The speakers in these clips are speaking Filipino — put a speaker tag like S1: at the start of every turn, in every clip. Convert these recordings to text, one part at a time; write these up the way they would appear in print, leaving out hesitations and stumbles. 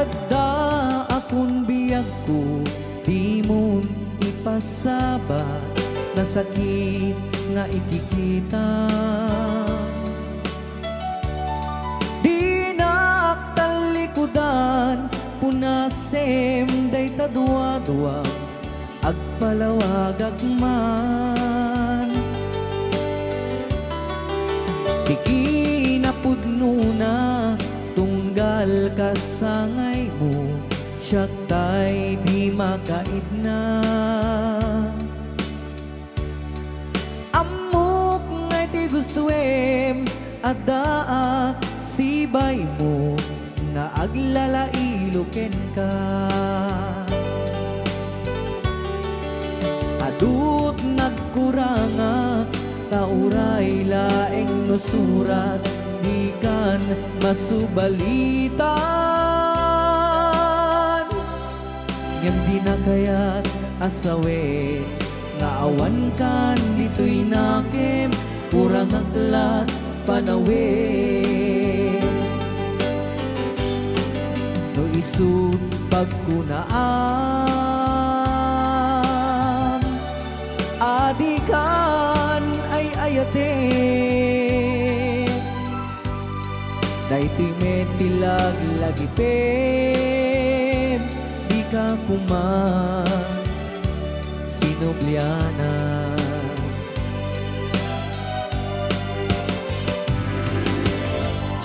S1: Adda akong biyag ko, di mo ipasabat na sakit nga ikikita. Di naktalikudan, punasem day tadwa-dwa, agpalawag agman. Di kinapudno na, tunggal kasangay mo, siya tay di makaid na. Amok ngay ti gustuem, adaak sibay mo, na aglalailuken ka. Adut nagkuranga, tauray laeng nusurat, di kan masubalitan. Ngem di na kaya't asawe, nga awan kan dito'y nakem, kurang aklat panawe. No isut pagkunaan, adikan ay ayate. Daytoy metilag lagi pem, di ka kuman sinubliana.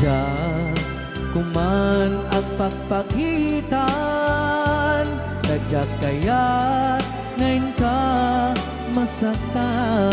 S1: Diyan kuman agpagpagitan, nadyak kaya't ngayon ka masaktan.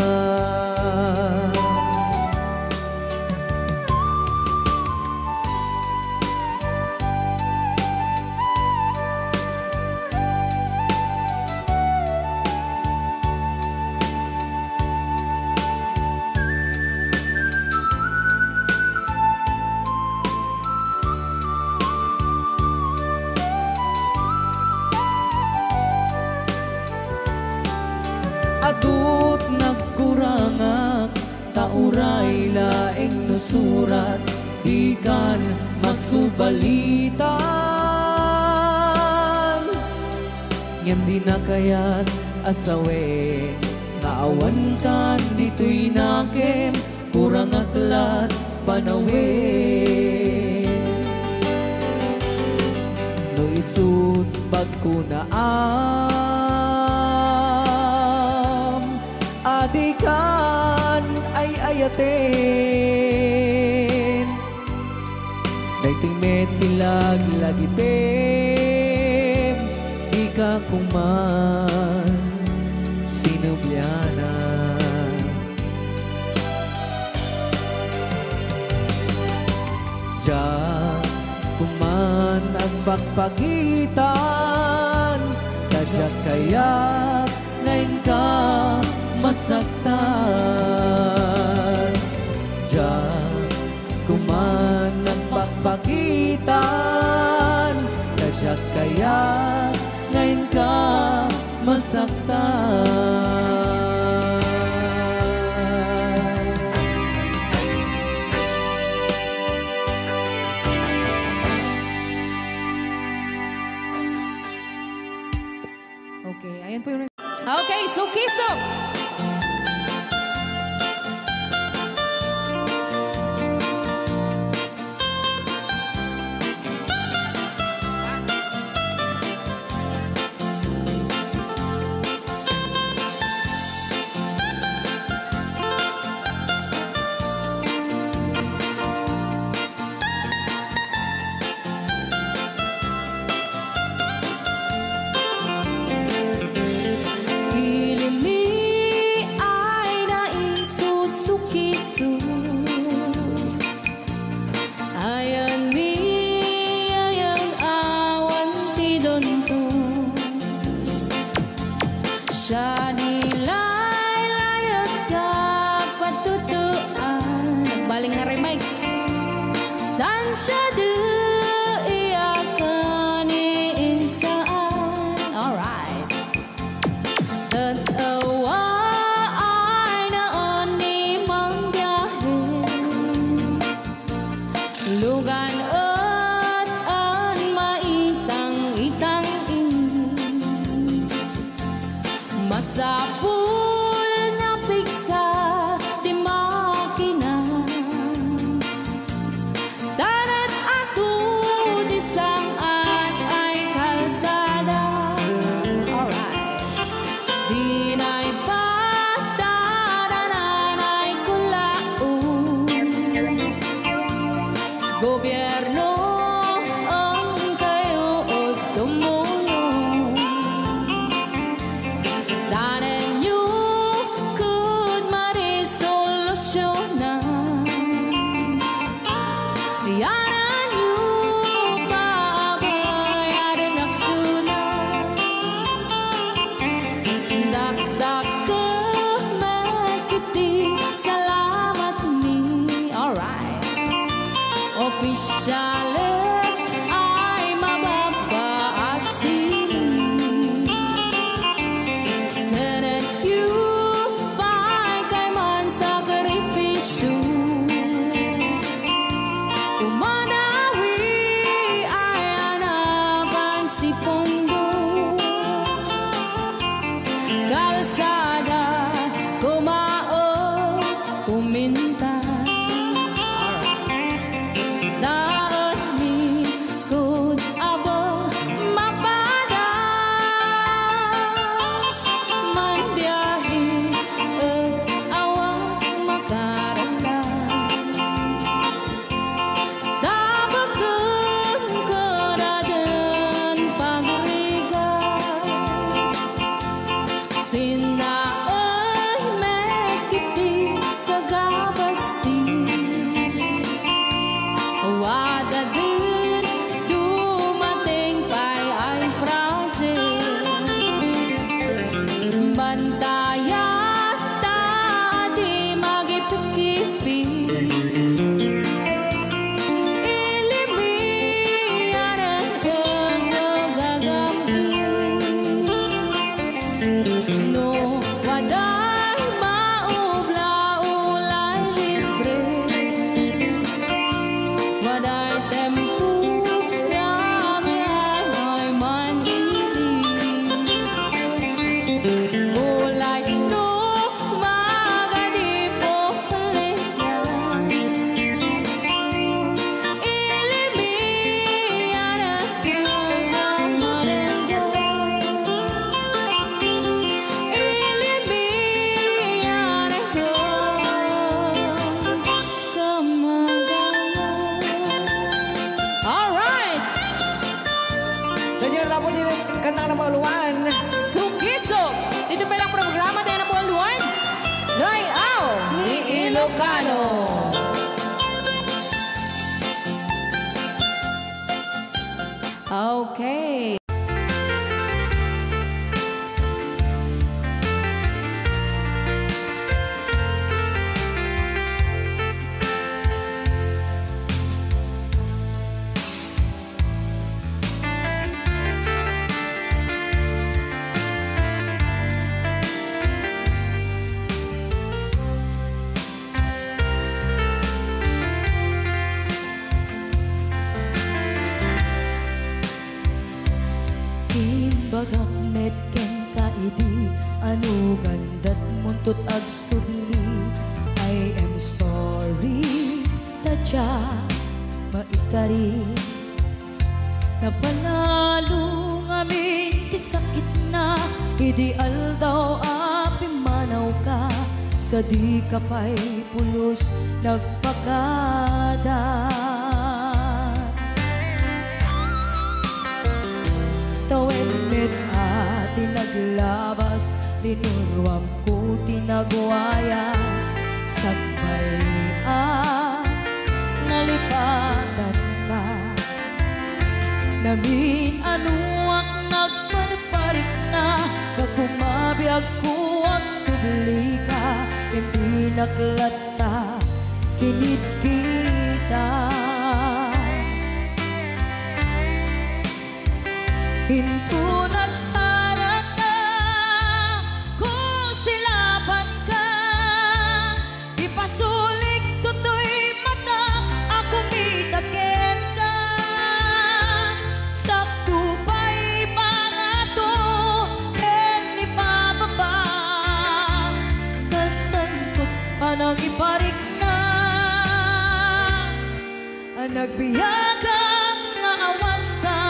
S1: Adut nagkurangak, tauray laeng nusurat, ikan masubalitan. Ngem di na kaya't asawe, naawan kan dito'y nakem, kurang aklat panawe. No isut pagkunaan, adikan ay ayaten. Daytoy metilag lagi pem, di ka kuman sinubliana. Diyan kuman agpagpagitan, kadyak kaya't ngayon ka masaktan. Diyan kuman nagpagpagitan, kadyak kaya't ngayon ka masaktan.
S2: Okay, ayan po yung... Okay, so Kisok!
S3: Lugan at an mai
S2: gobyerno ang kayo tumulong. Tanan nyo could marisolusyonan. Yanan nyo paabayan ang aksyonan. Dakdak ka magkiti, salamat ni. Alright. Opisyales ay mababaasin. Senate you kay man sakripisyo. Umanawi ay anapan si Pondo. Kalsada kumao kuminta. Daan mi kud abo mapadas. Mandiyahi ug awak makarala. Dabagan ko na din pagrigal. Sinaon mekiti sa gabasin. Wada din dumating pa'y ay project. Bantayan ta di magipikipi. Ilimian ang gagamis. No waday maubla-ulay libre. Waday tempo yang ay manili. Ulay no magadipo leyan. Ilimian ang gagamarenggan. Ilimian ang gagamarenggan. Alright!
S1: Nandiyan na po din kanta ng Pauluan.
S2: Sukisok! Dito pa lang programa tayo ng Pauluan. Layaw ni Ilocano. Okay.
S1: Bagak met ken kaidi anu gandat muntut ag sudli. I am sorry tadya maikari. Napanalo ngamin ti sakit na ideal daw api manaw ka. Sa di ka pa'y pulos nagpakada. Tawenit at tinaglabas, linurwam ko tinagwayas. Sagbay nalipatan ka. Namin anuak nagparparik na. Nagpumabiyag ko ang subli ka. Hindi naklata, kinit kita. Hinto nagsarat na kung silaban ka. Ipasulik tutoy mata ako mitaken ka. Sakto pa'y pangato ken ipababa. Kastan ko anang iparik na. Nagbiyagang naawan ka.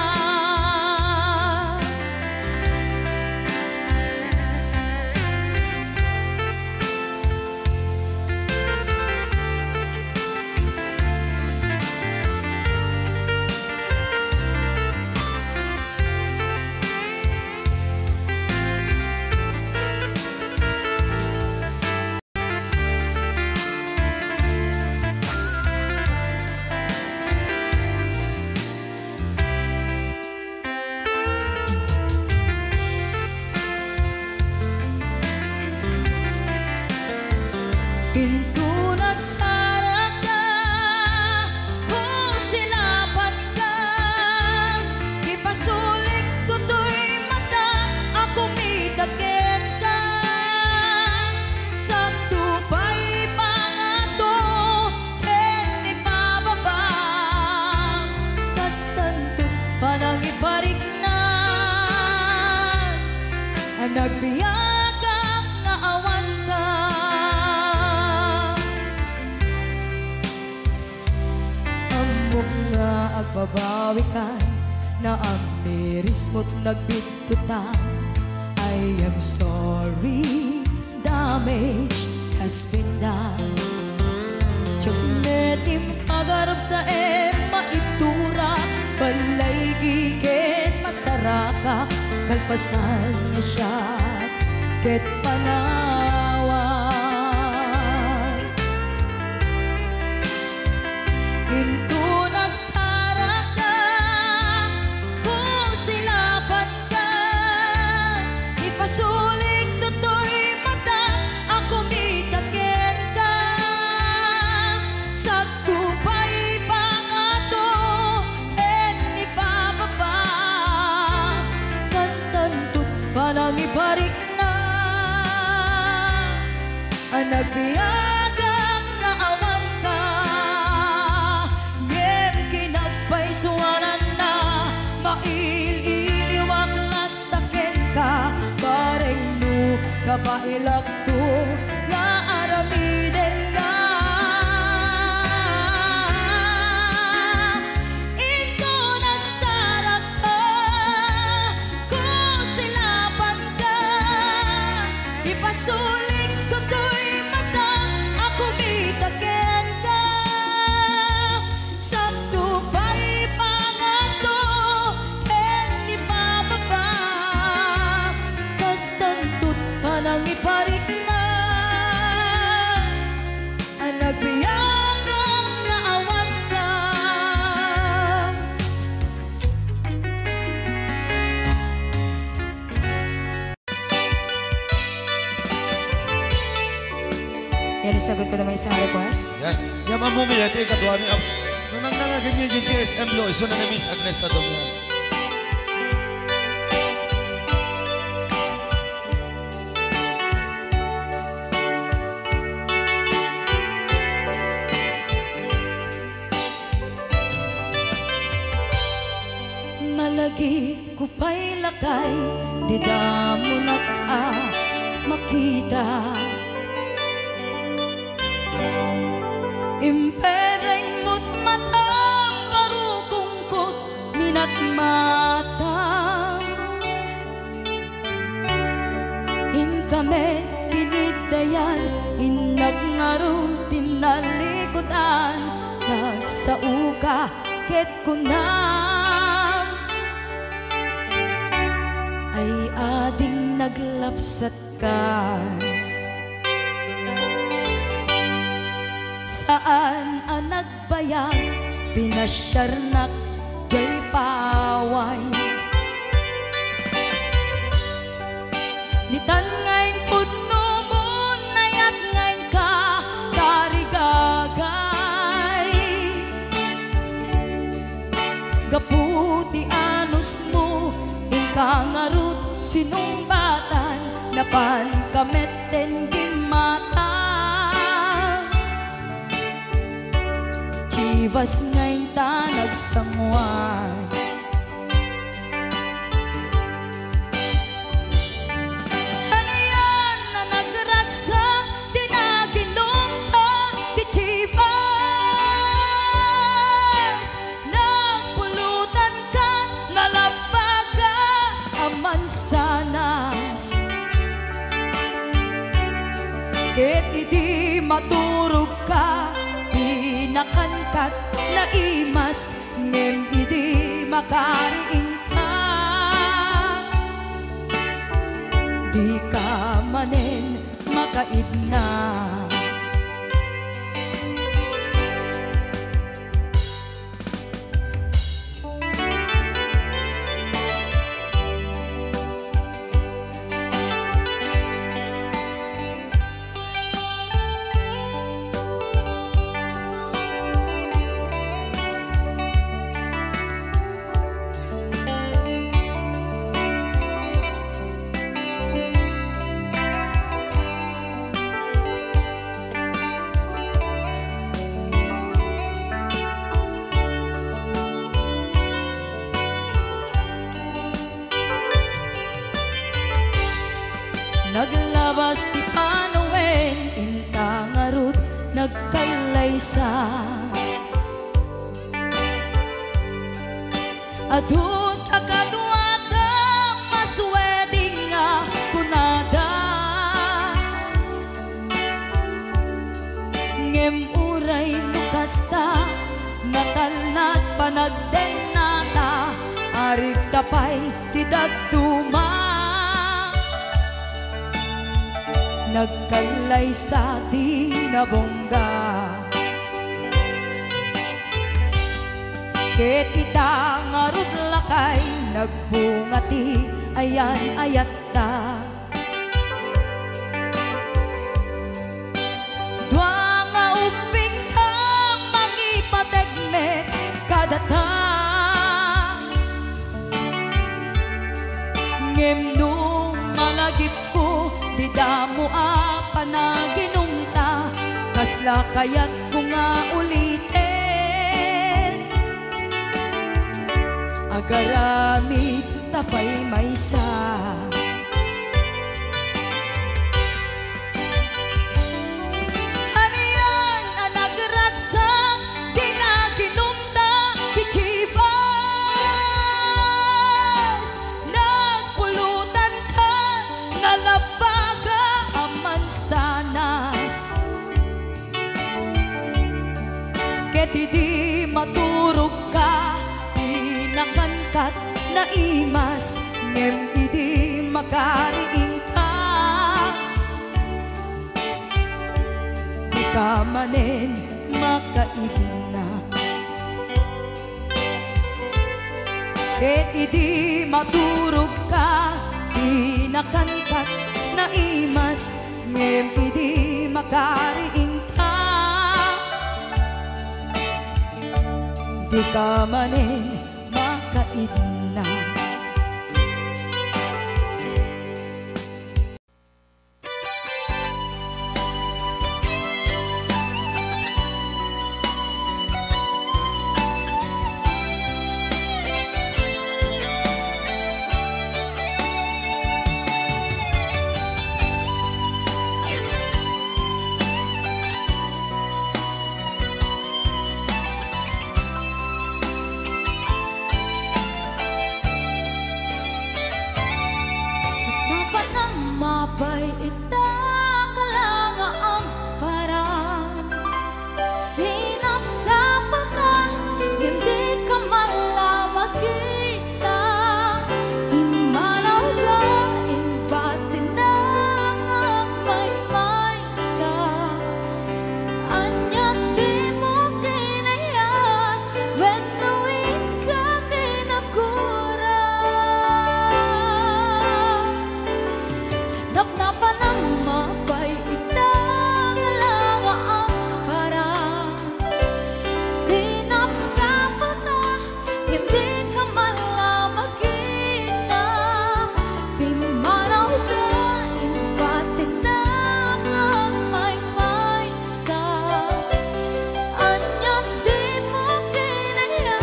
S1: nagbiyagang nga awan ka. Amok nga agbabawi ka na ang miris mo't nagbitutan. I am sorry, damage has been done. Tiyagnetim pagarap sa maitura, balay gigit masaraka, kalpasan niya siya ket panawan. Into nagsarak ka, kung silapan ka, ipasulig toto'y mata, ako mitakin ka. Sa tupay pangato, en ipababa, kastantut palang ibarik na. Ang nagbiyagang na awan ka, ngem kinagpaisuanan na, maililiwag lataken ka, bareng no kapailak to, nga aramiden ka. Ito nagsarak ka, kung silapan ka, ipasulig toto'y mata, ako mitaken ka. Sa tupay pangato, en ipababa, kastantut panang iparik na. Ang nagbiyagang na awan ka. Yan, isagot ko naman isang request.
S3: Yan. Yan ang mumiyate, kadwa ni Ab. Nung nangnalagin niyo yung GSM lo, iso na ni Miss Agnes sa doon.
S1: Malagi ko pa'y lakay, di damo makita. Impereng mo't mata, parukungkot, minat mata. Inkame, tinidayan, inagnaro, tinalikodan, nagsauka, ket kunam. Ay ading naglapsat ka. Saan ang nagbayag, pinasyarnak, jay paway. Nitan ngayon pudno mo, nayat ngayon ka, karigagay. Gaputi anus mo, ingkangarut, sinumbatan, napan kamet den gimata. Chivas ngayon ta nagsangwan. Ano yan na nagragsak, di naginom ta, di Chivas. Nagpulutan ka, nalabaga, amansanas. Ket idi maturog ka, nakankat na imas, ngem idi makariing ka. Di ka manen makaidna. Adun kakadwata masweding nga kunada ngem uray nukasta natalnat panagdenata arik tapay tidagtuma nagkalay sa tinabongga ket ita ngarud lakay nagbungati ayan ayat ta dua nga uping ka mangipategmet kadata ngem nung malagip ko di damo a panaginumta kasla kayat ko nga ulitin agaramid tapay maysa aniyan ang nagragsak di na ginumta di chivas nagpulutan ka nalabaga ang mansanas ket di maturog ka nakangkat na imas ngem idi makariing ka di ka manen makaibna ket idi maturog ka di nakangkat na imas ngem idi makariing ka di ka manen makaidna
S4: mapay ita kalanga ang parang sinap sa paka hindi ka malamagita imanaw ka imbatin na may sa anya di mo kinaya wenuin ka kinakura napnapan ang mapay itang langa ang parang sinap sa mata hindi ka malamagita pimanaw ka imbatin na may sa anya di mo kinaya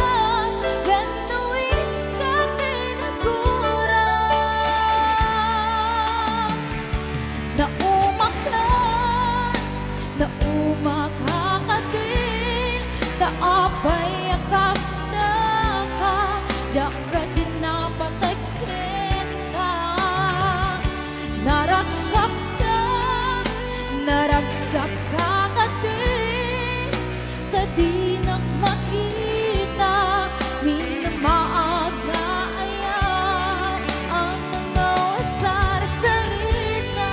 S4: ganuin ka kinakura Naumakakatin Taapay akas na ka Daka din napatagkin ka Naragsak ka katin Tadi makita Minamaaga ayan Ang mga wasar-sarita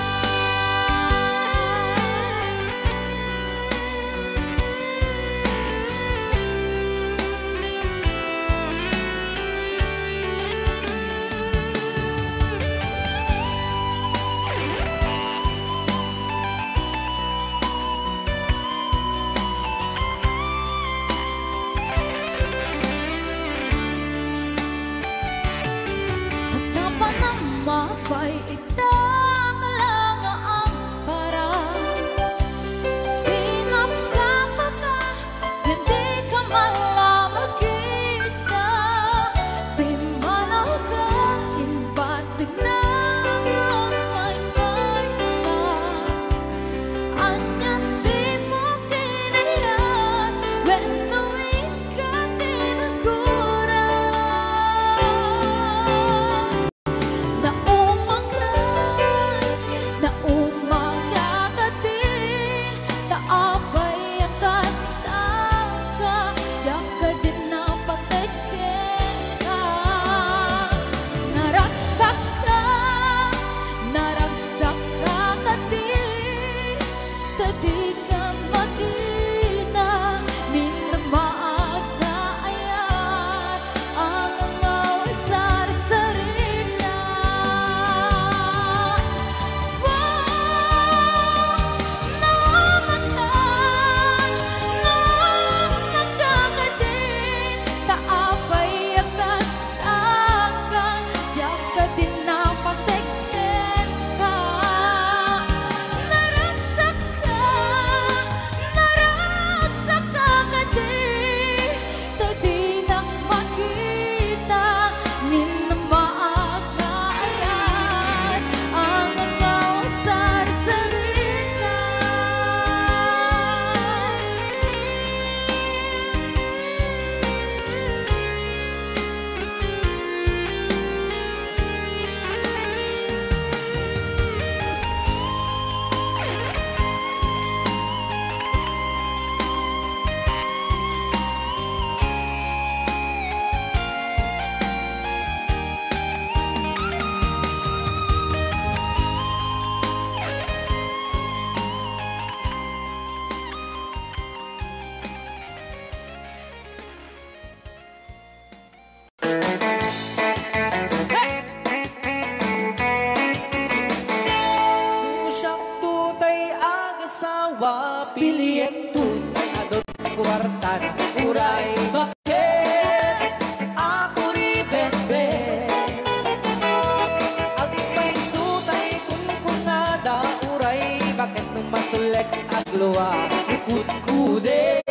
S5: dua ikut-kuden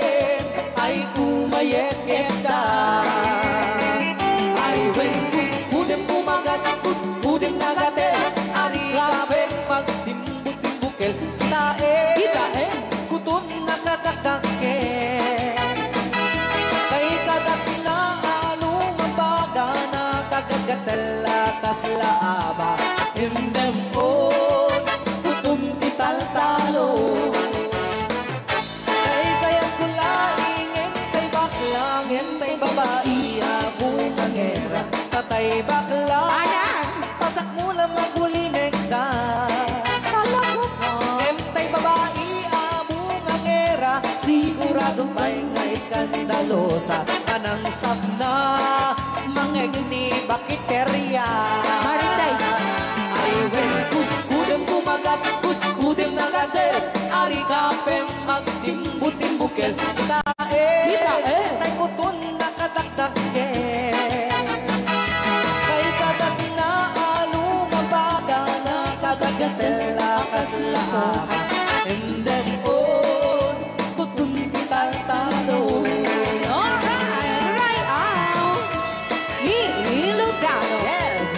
S5: ay kumayeketa ay when kudem kumagat kudem nagate ari kaben magtimbuk-timbukel kita kutun nakakakake kay kagat na along mabaga na kagagatala kaslaaba indem on kutum tital-talo kay kayat kulaingin kay baklangin kay babae abong angera tatay bakla pasak mo lang magulimig ka tay babae abong angera sigurado pa'y nga iskandalosa anang sabna mangegni bakiterya ay when kudem kumagat kudem nagadel ari kapem magtimbu-timbukel tay kutun nakadakdake kay kagat na alumabaga na kagagatela kaslaaba and then on kutun tital-talo
S2: Alright, out. Ilocano.
S5: yes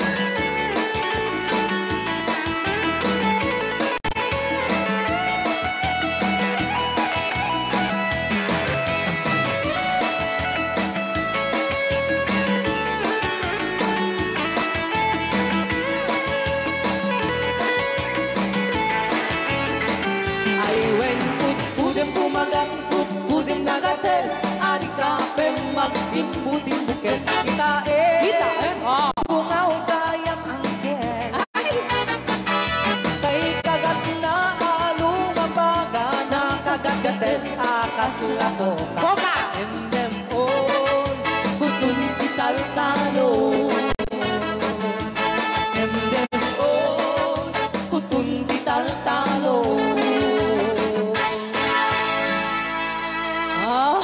S5: ay when kudem kumagat kudem nagatel ari kapem magtimbu-timbukel kita bungaw kayang angken kay kagat na alumabaga na kagagatel akaslako
S2: Boka.
S5: endem on kutun tital-talo endem on kutun tital-talo
S2: Oh.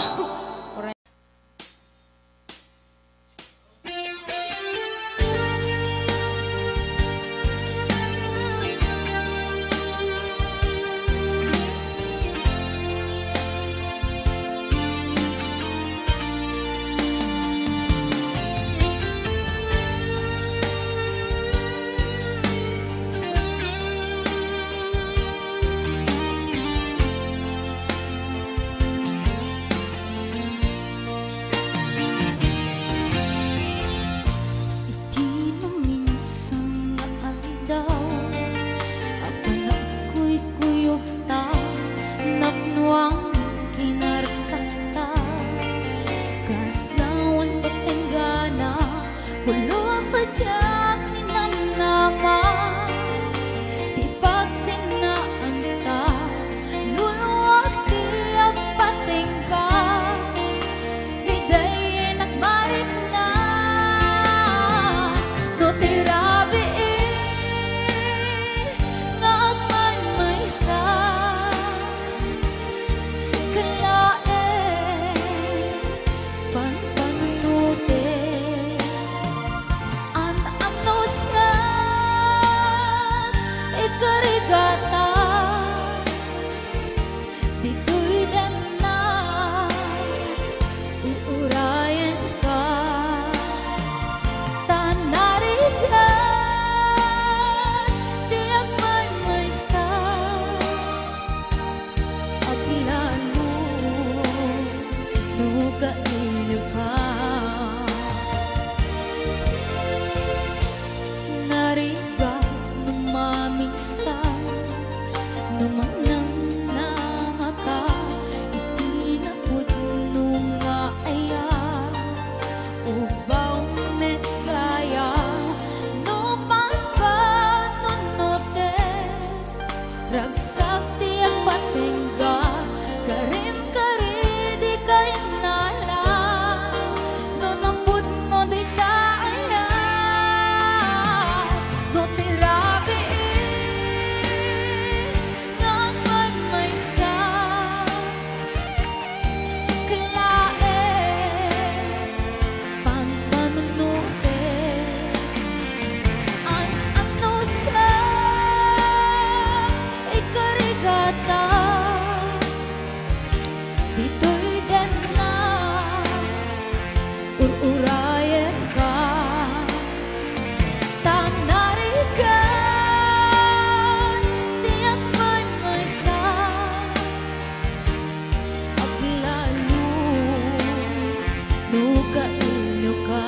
S4: ka.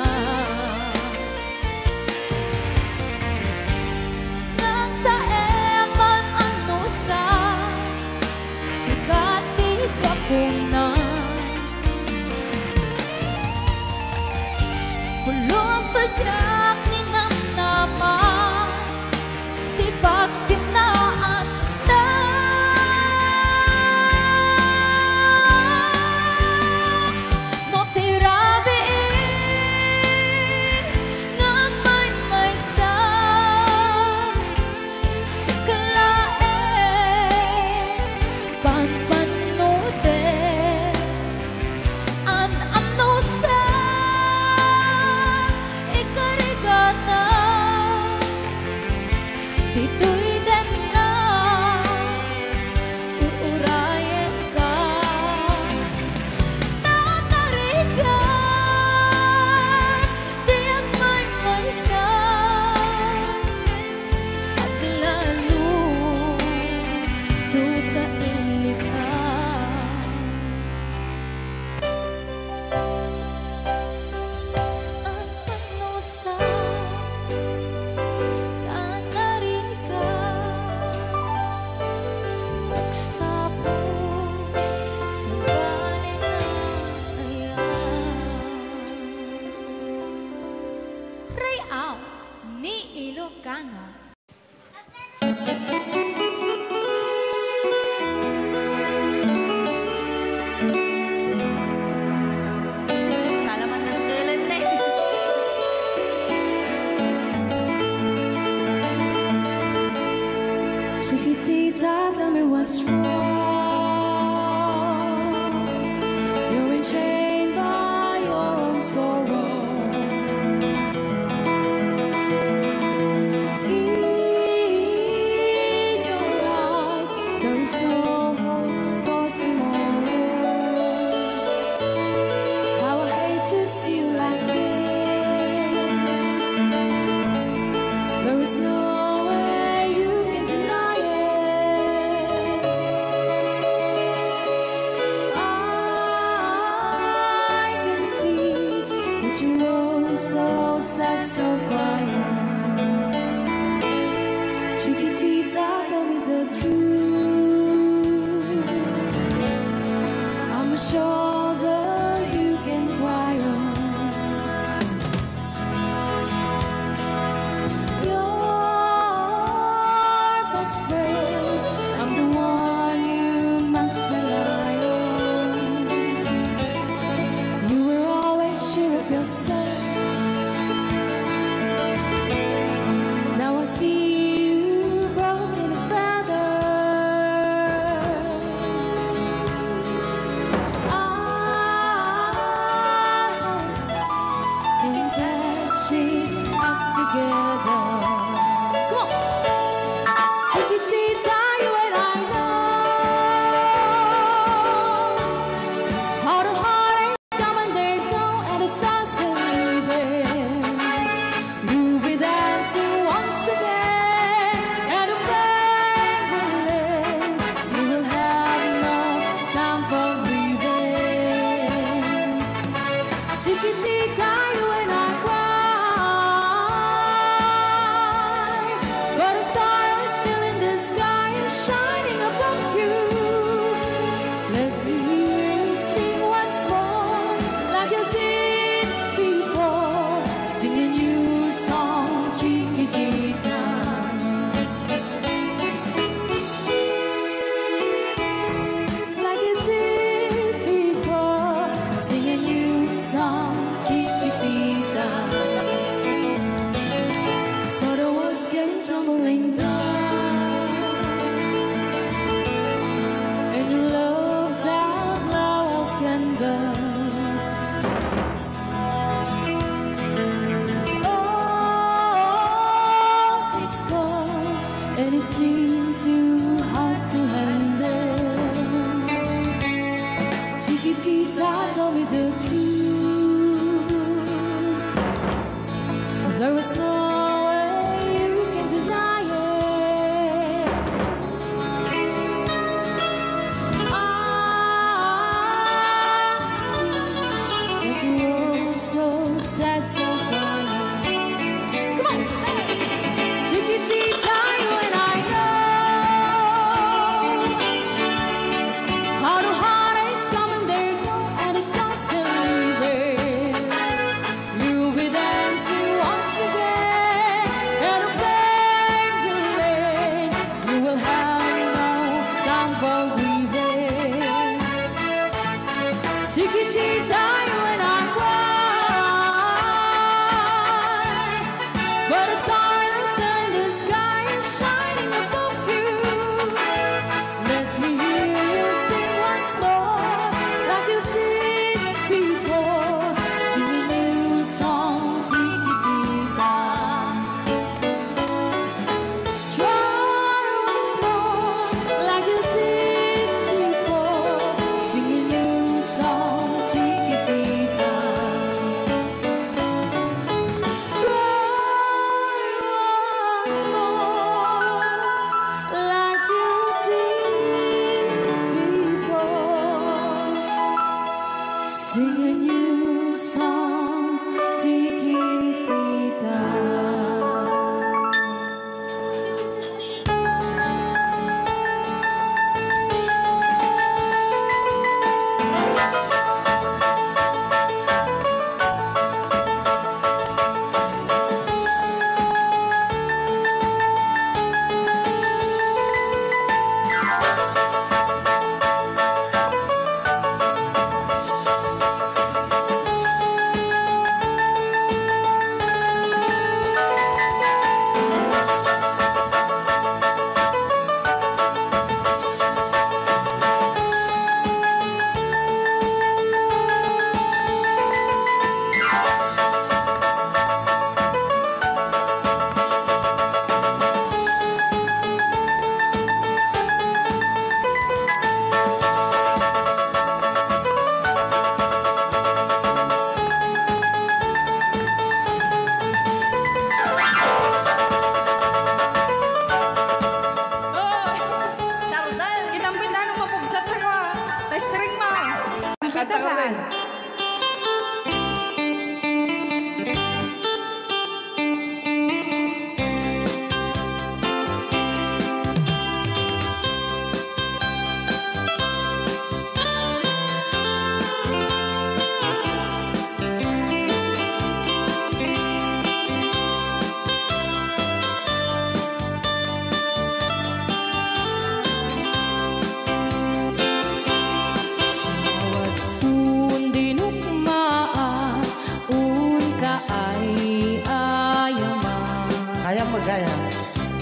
S4: Nang sa eman ang nusa, sikat di ka na. Pulong sadyak ni namnaman, di pagsinaan na. No tirabiin ngang may sa sikalain panpanutin an amno sa ikarigata. Dito'y din na uurayan ka. Nakarigan di ang may sa at lalo duta ilika. Ang panusa tanarika pagsapong sa banin na ayan. Rayaw ni Ilocano.
S2: Salamat ng kailan na
S4: Chiquitita, tell me what's wrong. You're enchained by your own sorrow. In your eyes, there is no hope for tomorrow. How I hate to see you like this. There is no way you can deny it. I can see that you're so sad, so quiet. Chiquitita, tell me the truth. I'm a shoulder you can cry on. Your best friend, I'm the one you must rely on. You were always sure of yourself.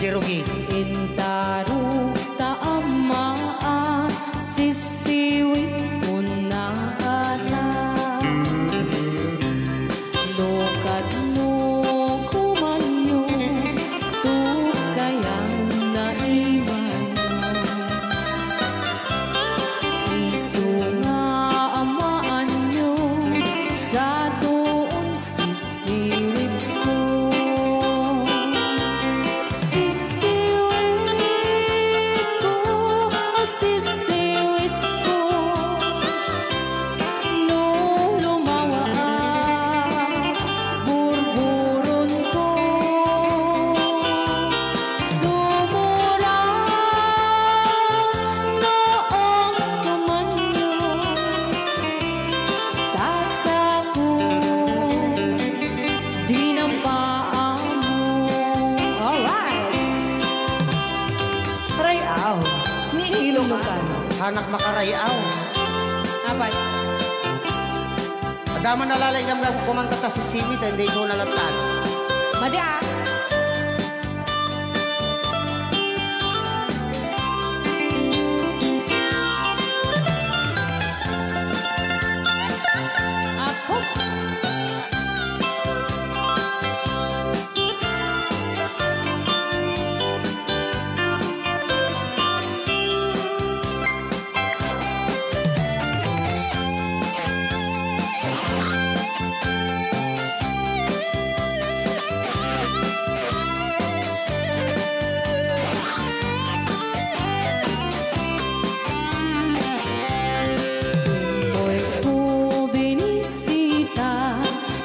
S5: Jerogi.
S2: Intaru taamaan sisiwit mo na ala. Lokat no kumanyo tukayang naimayo. Isu nga amaan nyo sa tuon sisiwit ko. Sisiwit ko, no lumawa burburon ko, sumura noong kumanyo, tasa ko, dinampaan mo. Alright!
S5: Rayaw, ni Ilocano. Hanak makarayaw.
S2: Apat.
S5: Adaman nalalay nga kumanta ta si Simit, hindi ko nalantad.
S2: Madi ah. Ako. Hoy ko binisita,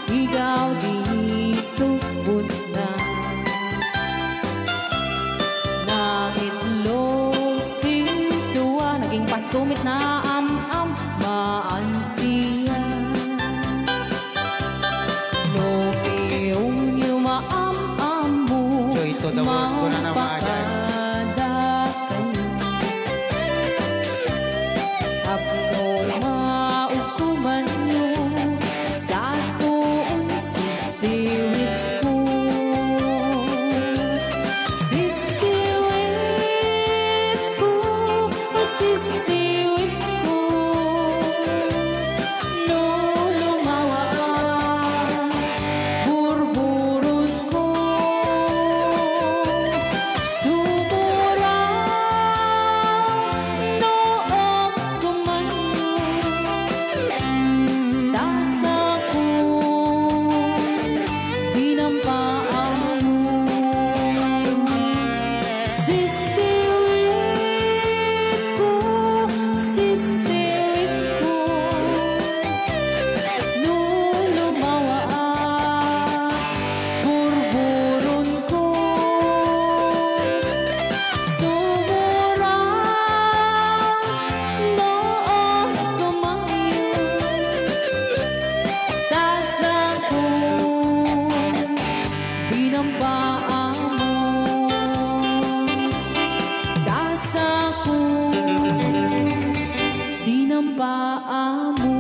S2: ikaw di subot na. Nang itlog sintuwa, naging pastumit na am-am maansiya. No piyong yumaam-am mo,
S5: Joy to the world ko na naman dyan.
S2: mapakada kayo. Apno maukuman nyo sa tuon sisiwit ko. Sisiwit ko, sisiwit ko, no lumawa burburon ko, sumura noong kumanyo, tasa ko, dinampaan mo. Sisiwit ko, no lumawa burburon ko, sumura noong kumanyo, tasa ko, dinampaan mo. Tasa ko, dinampaan mo.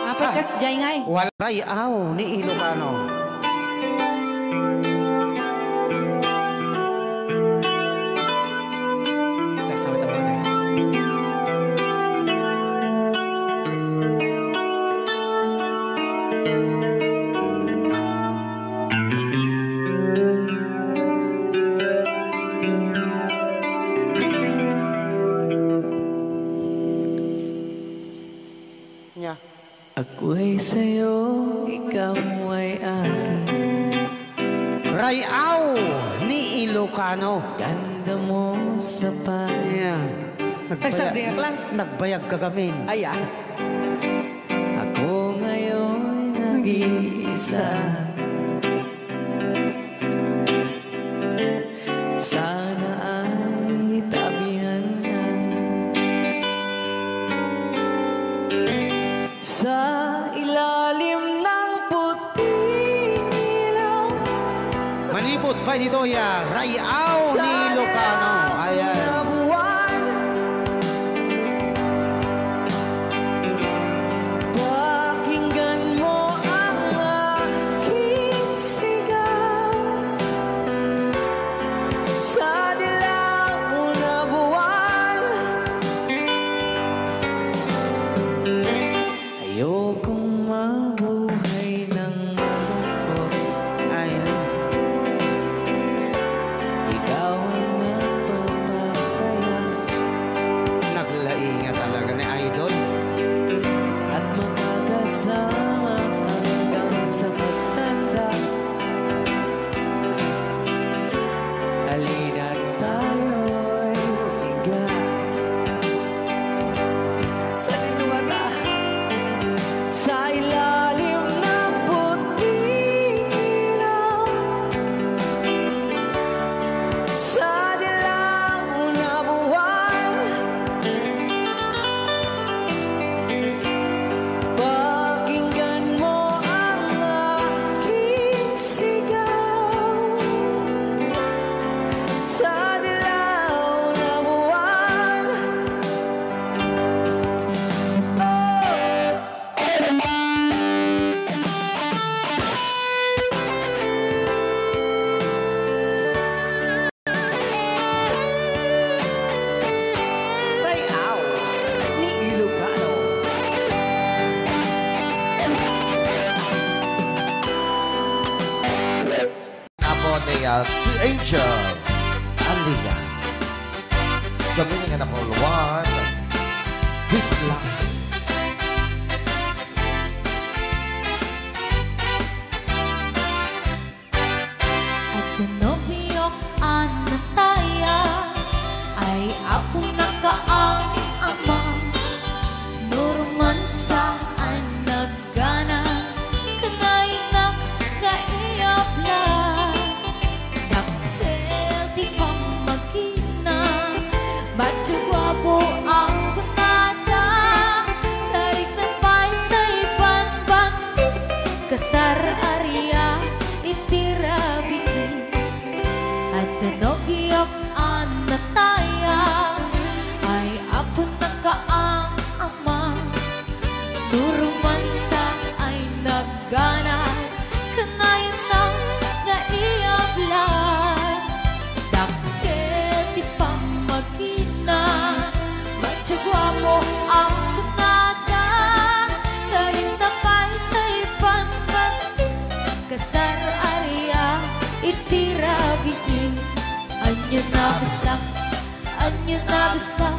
S2: Apat kas jay ngay.
S5: Wala rayaw ni Ilocano. Kasama tayo tayo. Nya.
S6: Ako'y sa'yo, ikaw ay akin.
S5: Rayaw ni Ilocano.
S6: Ganda mo sa
S5: Yan.
S6: Ay, sardinak lang.
S5: Nagbayag kagamin.
S6: Ayan. Ako ngayon nag-iisa. Sana ay tabihan na sa ilalim ng puting ilaw.
S5: Manipot pa nito ya. Rayaw ni Ilocano. Ayan.
S6: Pakinggan mo ang aking sigaw.
S7: ni The Angel Alia. Sa mga na Pauluan, this life.
S1: At pinobiyok anataya ay ako nakaang ama. Nurman saan nagganas kanay ng kaiyabla. Daktil di pa magina Bacho guwapo ang kunada. Karik na pantay panbanti kasar area itirabi. At nanogiyok anataya ay ako nakaang ama. Nurumansa ay nagganas kanay ng naiyablan. Daktil di pa magina Bacho guwapo ang kunada. Karin na pantay panbanti kasar area itirabi. Anya na bisak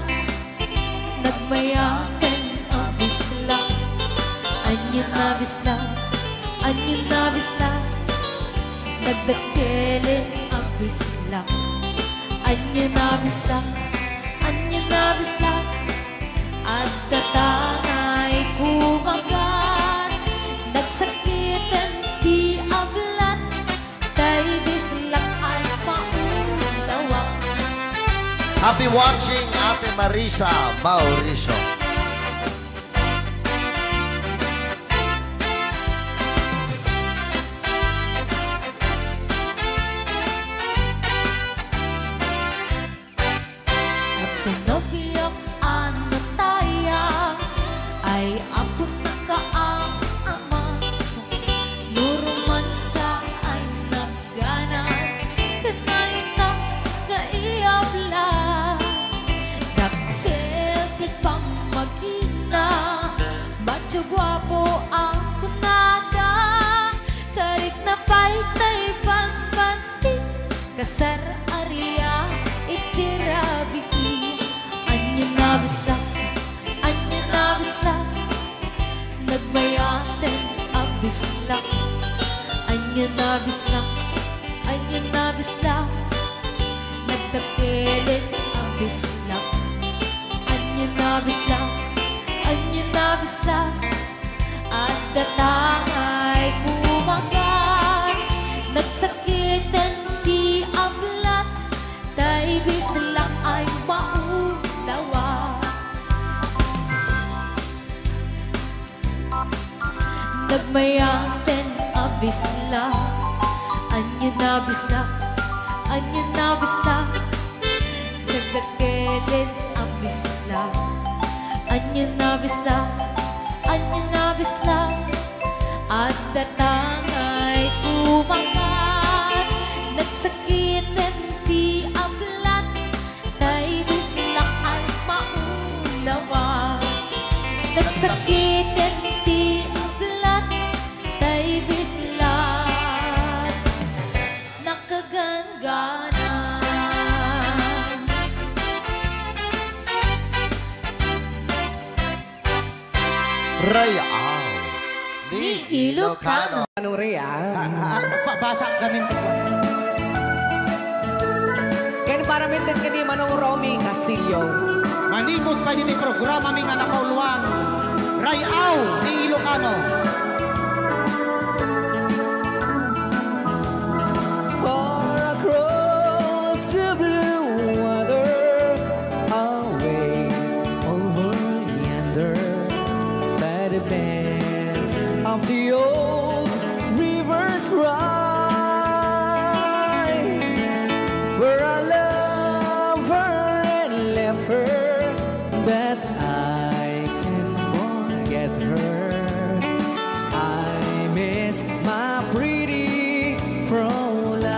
S1: nagmayakan ang bislak. Anya na bisak nagdakilin ang bislak. Anya na bisak at tatangay kumagat. Nagsakitan di ablat tay bislak ay paulawak.
S7: Happy watching, Ate Marisa Mauricio.
S1: At pinobiyok anataya ay ako nakaang ama. Nurumansa ay nagganas kanay ng naiyabla. Daktil di pa magina Bacho guwapo ang kunada. Karik na paytay panbanti kasar area itirabi. Anya na bislak nagmayaten ang bislak. Anya na bislak nagdakilin ang bislak. Anya na bislak at datangay kumagat. Nagsakitan di ablat tay bislak ay maulawa. Nagmayaten ang bislak. Anya na bislak nagdakilin ang bislak. Anya na bislak at datangay kumagat. Nagsakitan di ablat tay bislak ay maulawa. Nagsakitan di ablat tay bislak nakaganggana.
S7: Rayal ni Ilocano.
S5: Anong Rhea?
S6: Pabasa kami.
S5: Ken para mintin ka ni Manong Romy Castillo.
S6: Manimot pa yun yung programa ming anak Pauluan. Rayaw ni Ilocano.
S5: Far across the blue water, away over yonder, by the banks of the old river's ride, where I love her and left her, but I can't forget her. I miss my pretty Fräulein.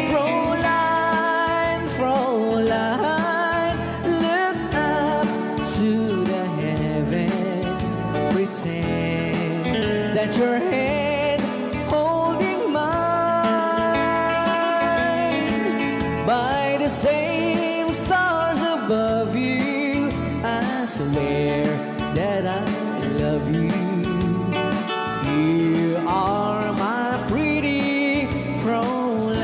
S5: Fräulein, Fräulein, look up to the heaven, pretend that your head I love you. You are my pretty Fräulein.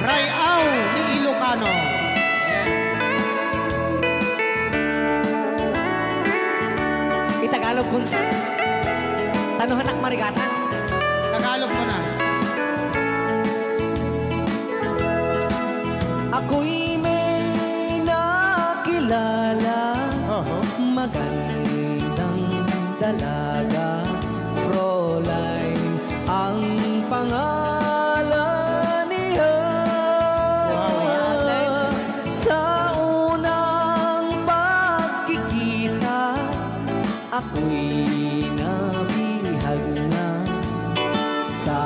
S6: Rayaw ni Ilocano.
S5: Itagalog kung sa tanuhan ak marigatan.
S6: Tagalog mo na.
S5: Ako'y may nakilala, magandang dalaga, Fräulein ang pangalan niya. Sa unang pagkikita, ako'y nabihag na sa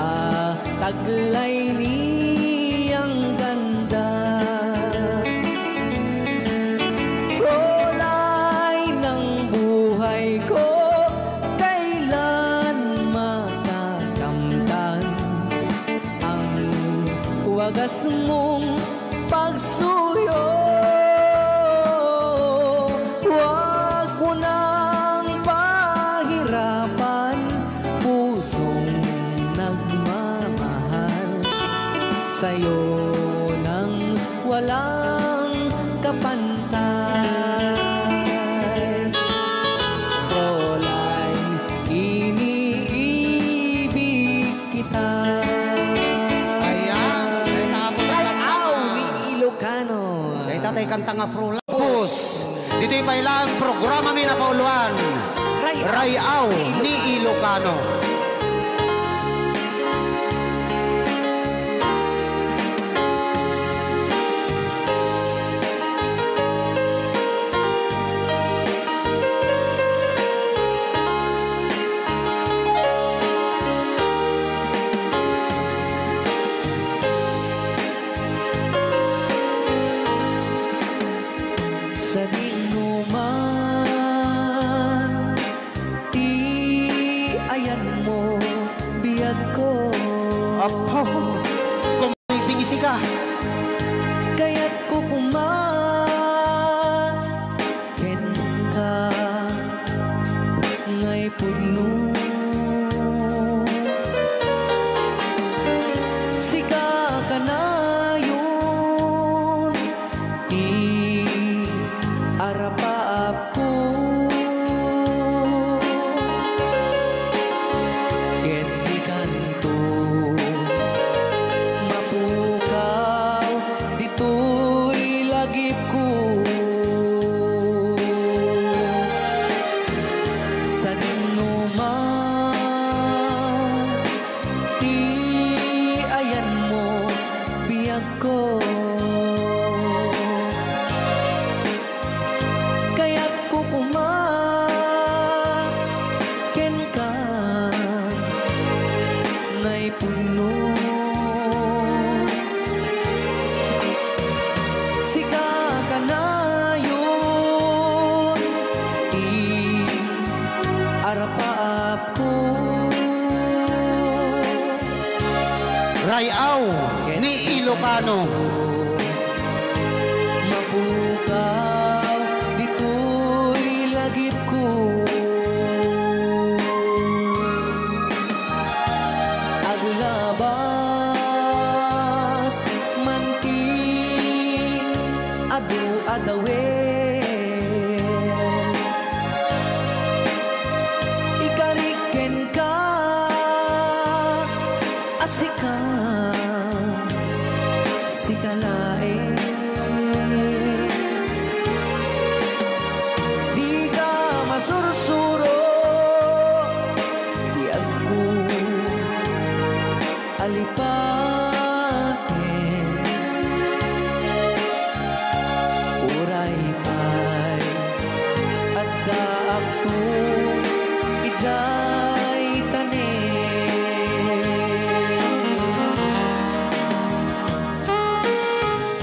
S5: taglay niyang ganda. Fräulein ng buhay ko, kailan matakamtan ang wagas mong pagsuyo. Huwag mo nang pahirapan pusong nagmamahal sa'yo nang walang kapantay. Fräulein, iniibig kita.
S6: Ayan.
S5: Rayaw ni Ilocano.
S6: Kaya tatay kanta nga Frulapos. Dito'y pailang programa mi na pauluan. Rayaw ni Ilocano.
S5: Sa dinuman, di ayan mo biyag ko.
S6: Apo, kung may tingisi ka.
S5: Kaya't kukumaken ka ngay puno. Sika ka na yun, di arapaap ko. Ket di kanto mapukaw, dito'y lagip ko. Sa dinuman, di ayan mo biyag ko. Kaya't kukumaken ka ngay puno. Sika ka na yun, arapaap ko.
S6: Rayaw ni Ilocano.
S5: Mapukaw, dito'y lagip ko. Aglabas, manting, adu-adawen. Ikariken ka, asika, sikalain. Di ka masursuro, di ako alipatin. Uray pa'y at daak to ijay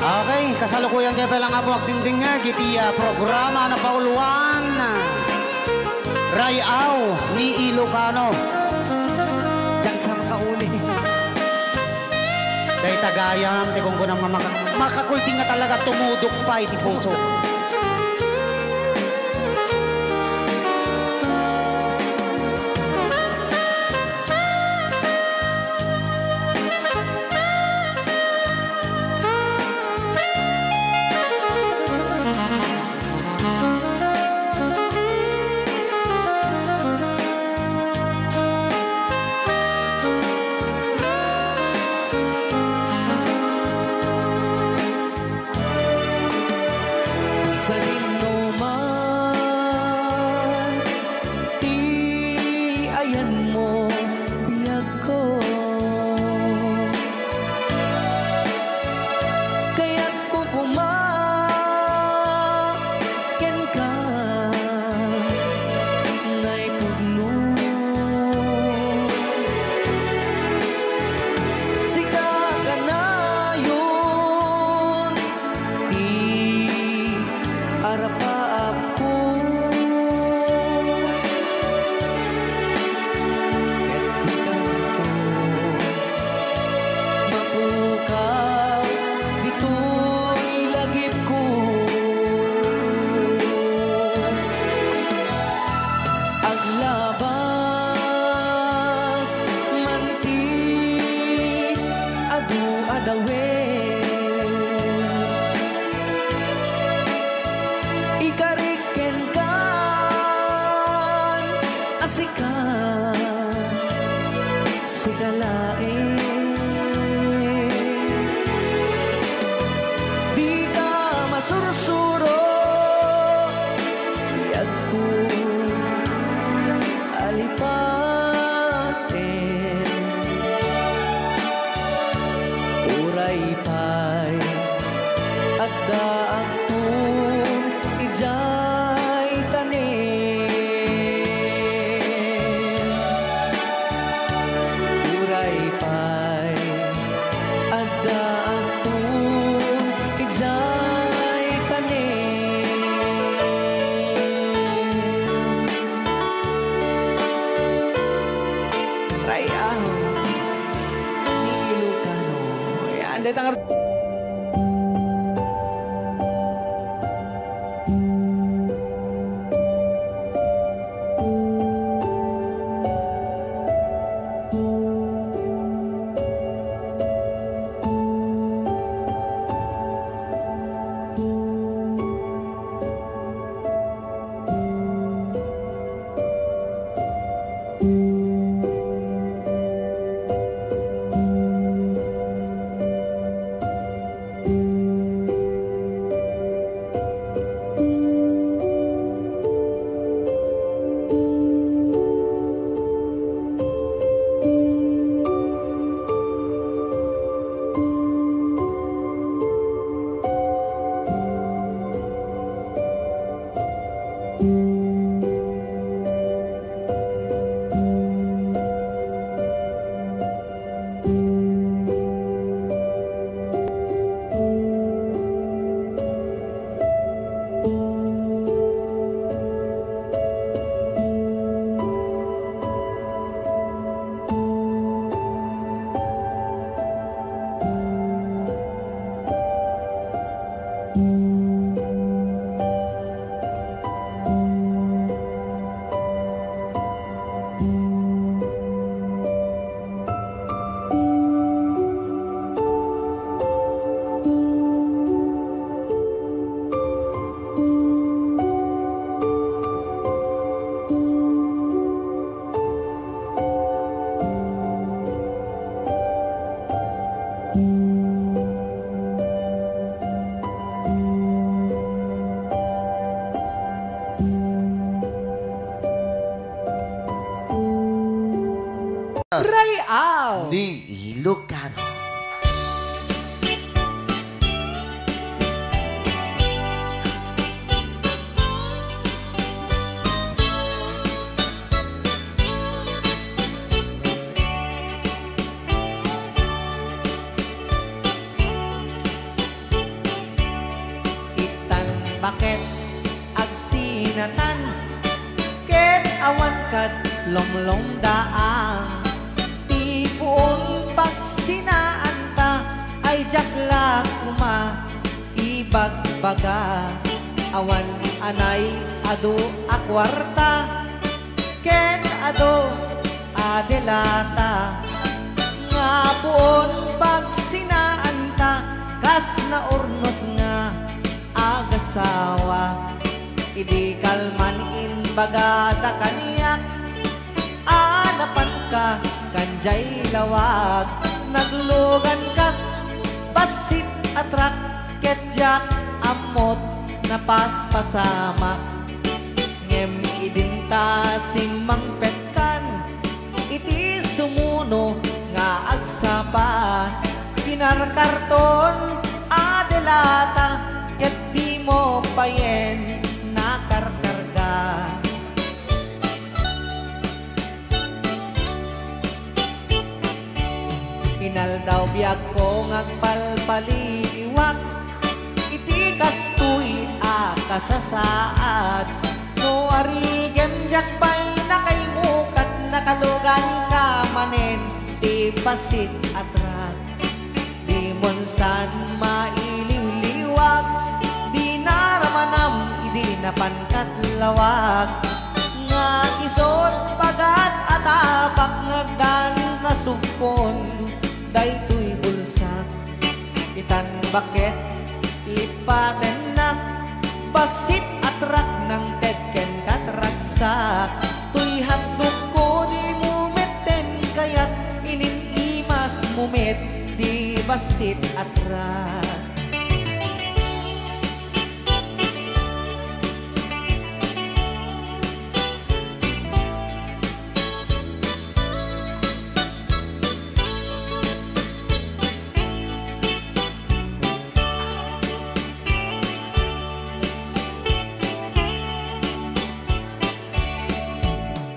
S6: Okay, kasalukuyan kayo palang ako agdingding nga gitiya programa na pauluan. Rayaw ni Ilocano.
S5: Diyan sa makauli.
S6: Kay tagayam, di kung kunang makakulting nga talaga tumudok pa iti puso.
S2: Rayaw
S7: Ni Ilocano.
S5: Itan bakit agsinatan ket awan kat lomlom daang tipuon pagsinaan ta ay jaklak uma ibagbaga awan anay adu akwarta ken adu adelata nga puon pagsinaan ta kas na urnos nga agasawa idi kalman in bagata kaniyak anapan ka kanjay lawag naglugan ka basit atrak ketjak amot na paspasama ngem idinta simang petkan iti sumuno nga agsapa pinarkarton adelata ket di mo payen nakarkarga Inal daw biyag ko ngagpalpaliwak iti kastuy kasasaad no arigem jakpay nakaimukat nakalugan ka manen di pasit atrat di monsan maililiwag di naramanam idi napankat lawag nga isot pagat atapak ngagdan kasupon daytoy bulsak itan bakit lipaten na basit atrak ng tedken katraksak tuy handog ko di mumeten kayat ininimas mumet di basit atrak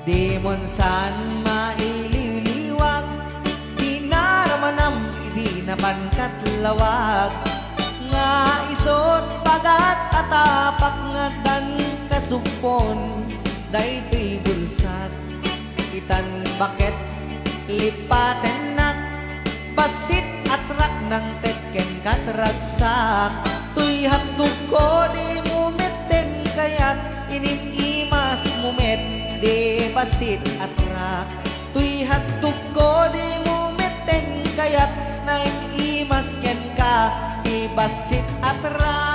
S5: Di monsan maililiwag di naramanam idi napankat lawag nga isot pagat atapak nga dan kasupon daytoy bulsak itan bakit lipaten na basit atrak ng tetken katragsak tuy handog ko di mumeten kayat ininimas mumet di basit atrak tuy handog ko di mumeten kayat naimas ken ka di basit atrak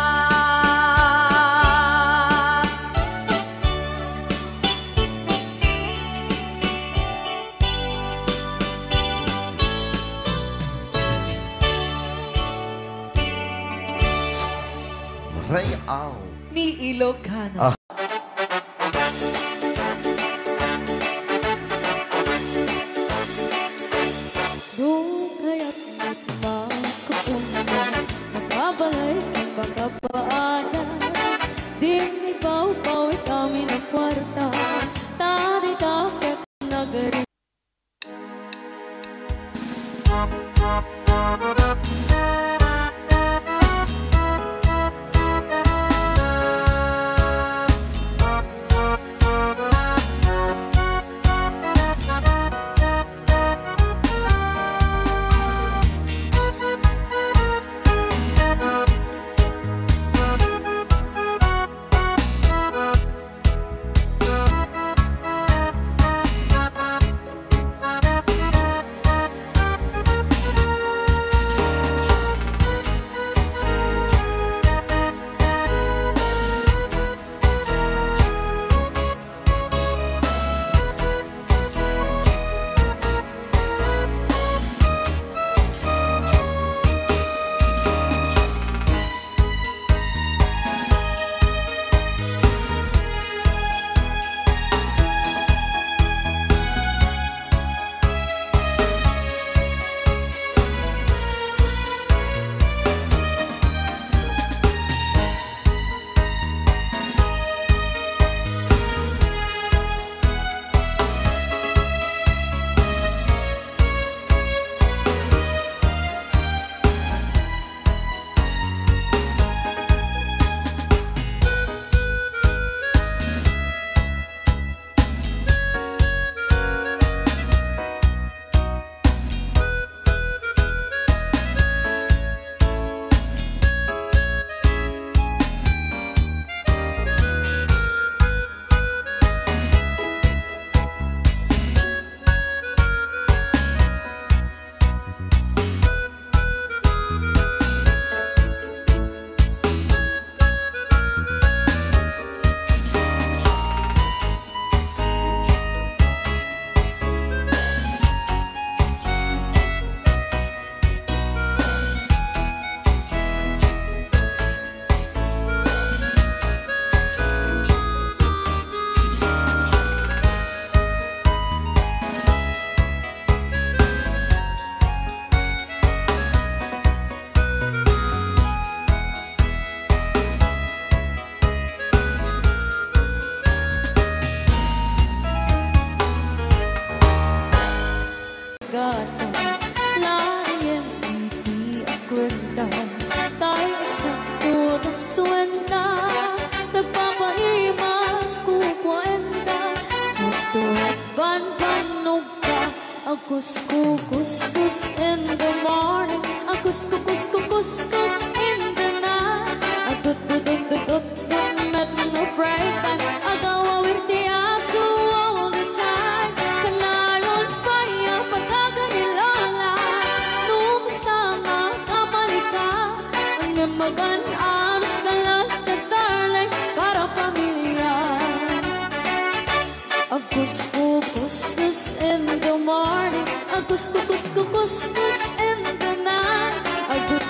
S7: Rayaw
S5: ni Ilocano.
S1: Doon kaya't magkapunta Nakabalik ang baka paana Di may pau-pawit kami
S4: Couscous in the morning, a couscous in the night. A good met no bright time. I go with the aso all the time. Kanayon kaya pagkaga ni Lola. Nung kasama kamalika, ang namagan anos ka lang na darling para pamilya. A couscous in the morning, a couscous in the night. A good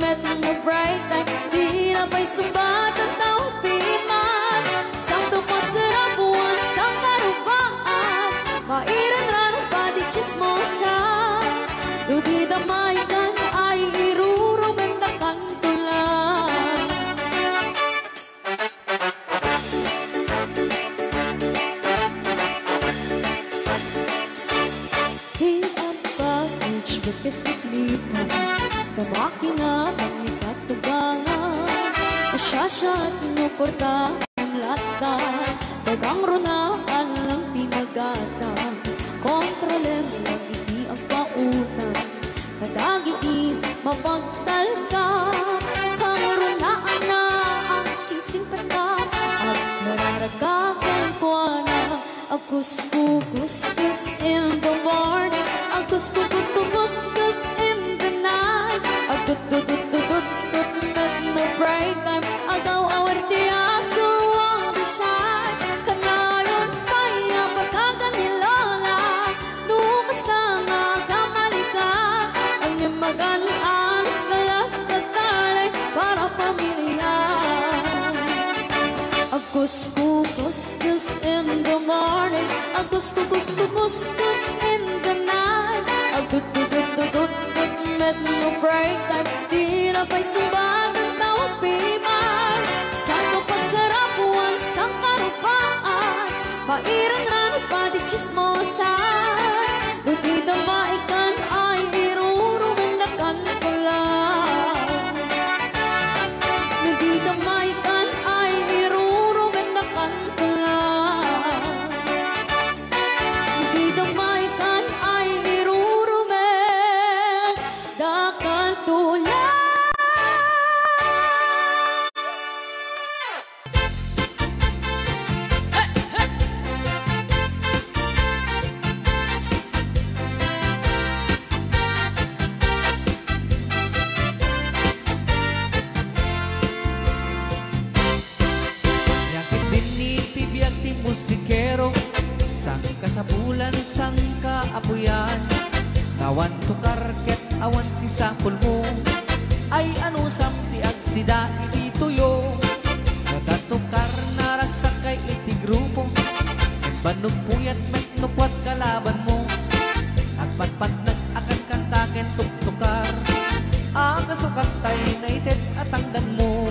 S4: met no bright time. Di na ba'y sumbat ang taong piman. Santo pasarap buwan sa karubaan. Mairan lang ang pati chismosa. Ludi damay kan ay irurumenda kantulan. Bakit iklipan, kabaki nga pagnikat tugangan. Asyasya at nuporta ang lata, dagang runaan lang tinagatan. Kontrolem lang iti ang pautan, kadagiti mapagtal ka. Kamurunaan na ang sising petat, at nararagakan ko na. A couscous in the morning, a couscous in the night. A good met no bright time. I go awar the aso all the time. Kanayon kaya pagkaga ni Lola. Nung kasama kamalika, ang namagan anos ka lang na darling para pamilya. A couscous in the morning, a couscous in the night. A good met no break time. Di na ba'y sumbat ang tawag piman. Saan pasarap buwan sa karupaan. Pairan na nagpadi chismosa. Ludi damaikan ay irurumendakan ko lang. Ludi damaikan ay irurumendakan ko lang. Ludi damaikan ay irurumendakan ko lang.
S5: Yakit din ni tibiyag ti musikero, sang kasabulan sang kaapuyan. Kawan tukar ket awan ti sapul mo, ay ano sam ti agsida iti tuyo. Nagatukar naragsakay iti grupo, banog puyat met nukwat kalaban mo. At patpat nag-akan kantaken tuktukar, ang kasukantay na itet at tangdan mo.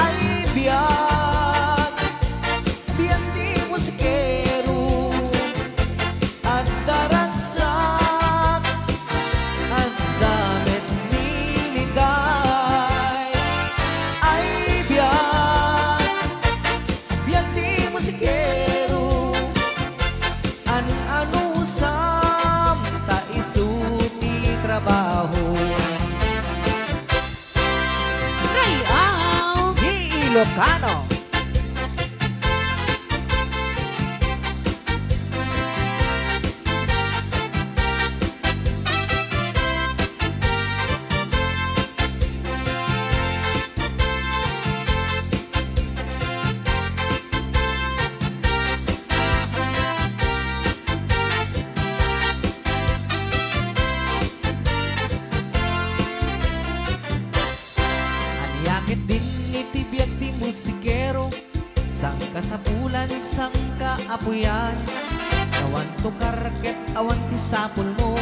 S5: Ay biyag di musikero, at daragsak, at damit niligay. Ay biyag di musikero, an-anusam ta isuti trabaho.
S2: Rayaw!
S5: Di Ilocano. Yakit din itibiyag ti musikero, sang kasapulan sang kaapuyan. Kawan tukar ket awan ti sapul mo,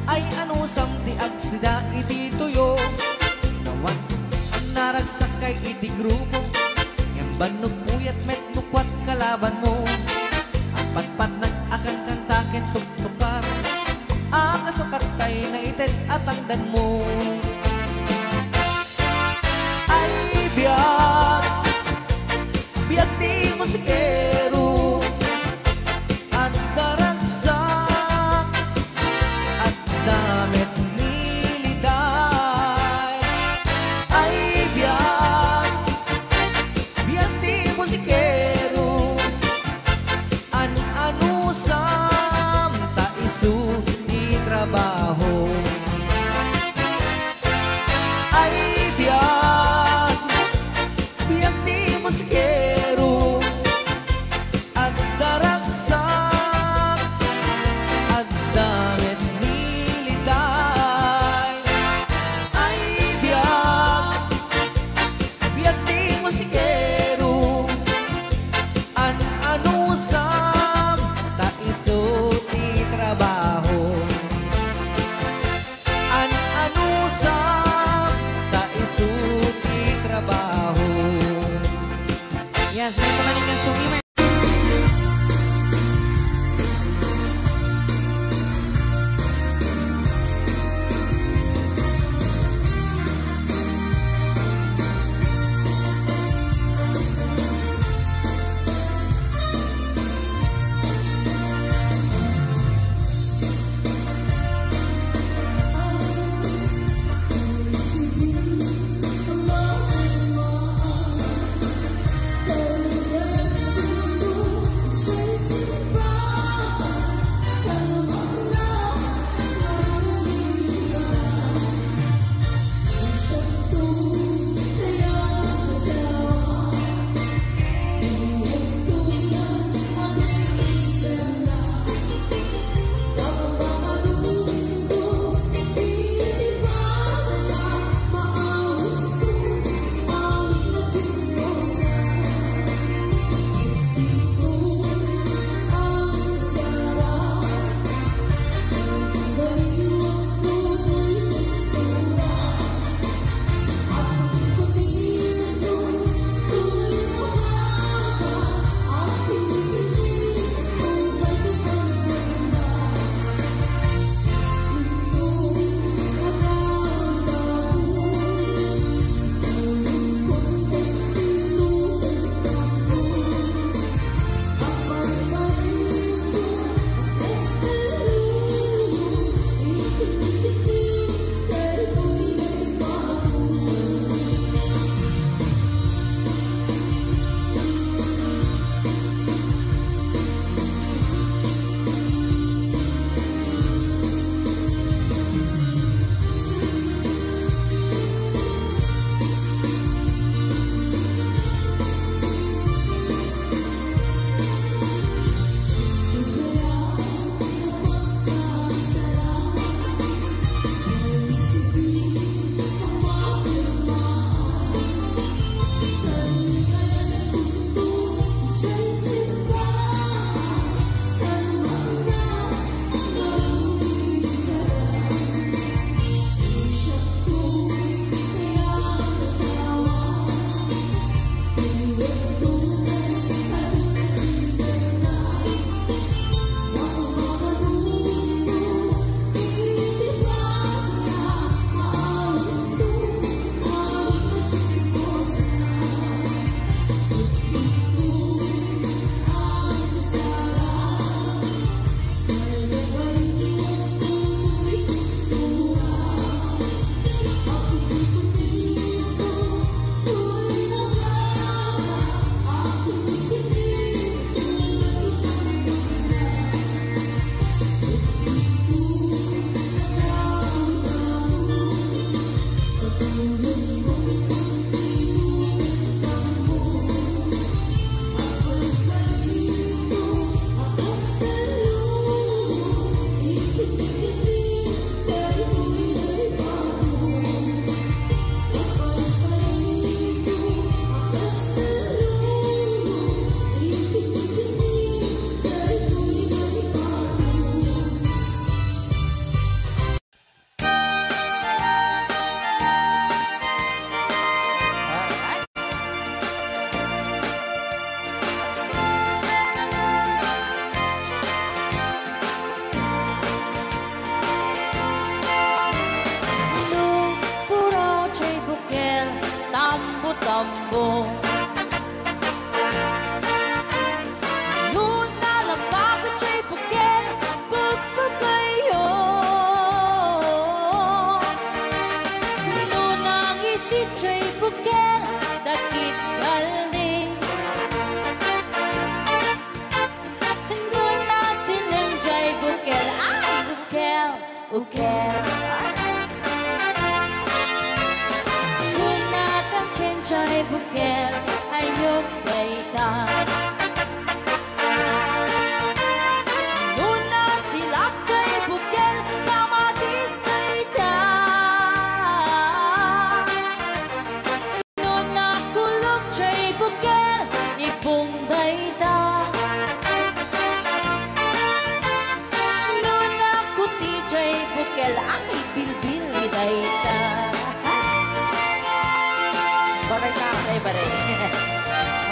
S5: ay ano sam ti agsida iti tuyo. Kawan ang naragsakay iti grupo, ngem banog puyat met nukwat kalaban mo. Ang patpat nag-akan kantaken tuktukar, ang kasukatay na itet at tangdan mo. Biag di musikero,
S2: Yes, may sumaling yung swimmer.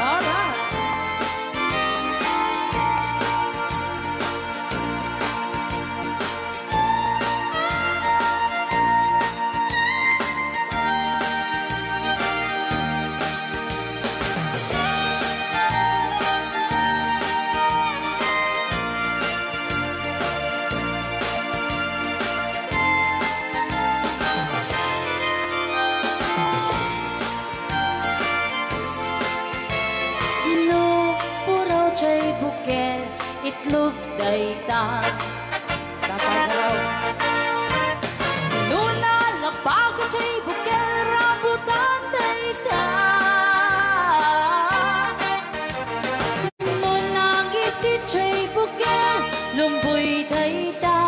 S2: All right.
S1: itlog dayta.
S2: Kapag
S1: Nuna lapag at siya'y bukel rambutan dayta. Nuna gisit siya'y bukel lumboy dayta.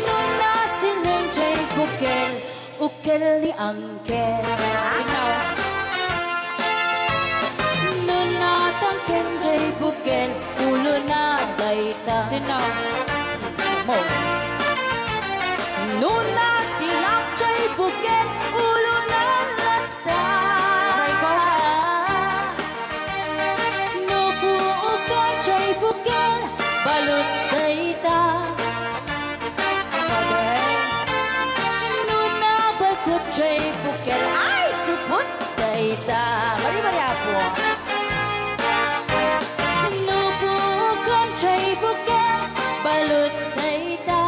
S1: Nuna silang siya'y bukel ukel ni angkel. Nuna tangken siya'y bukel ulo na dayta.
S2: Sinaw.
S1: Mo. Nuna silap chay buken ulo na lata. Nubuukan chay buken balot dayta. Nuna bagot chay buken ay supot dayta.
S2: Bari-bari apo.
S1: Nubuukan chay buken balot dayta.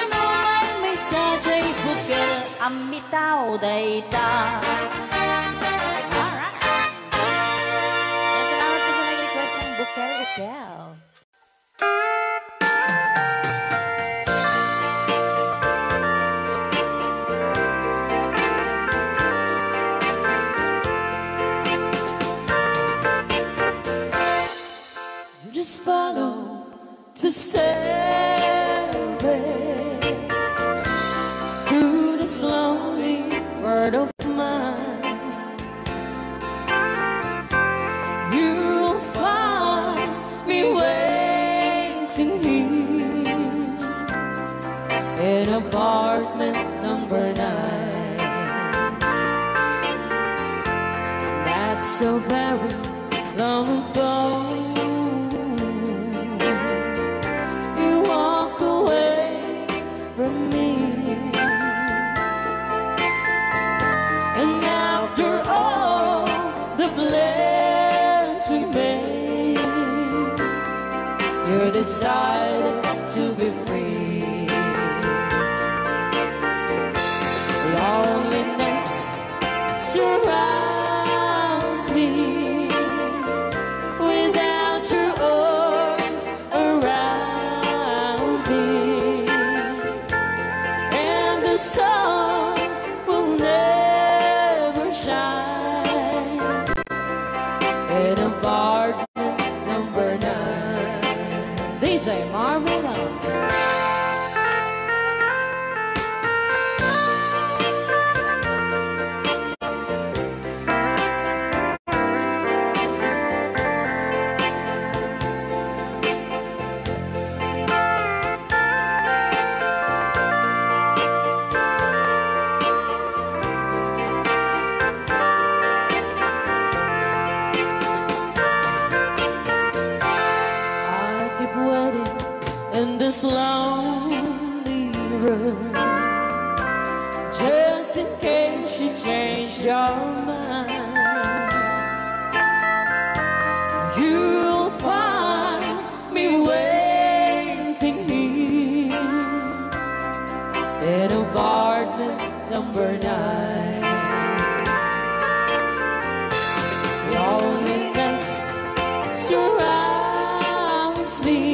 S1: Naman may sadya'y bukel amitaw dayta.
S2: Salamat po sa nag-request ng bukel-ukel.
S1: Just follow the stairway through this lonely world of mine. You'll find me waiting here in apartment number 9. That's so very long ago. You walk away from me, and after all the plans we made, you decided to be free. Loneliness surrounds me without your arms around me, and the sun will never shine in apartment number 9. DJ Marvin. I keep waiting in this lonely room, just in case you change your mind. You'll find me waiting here in apartment number 9. Loneliness surrounds me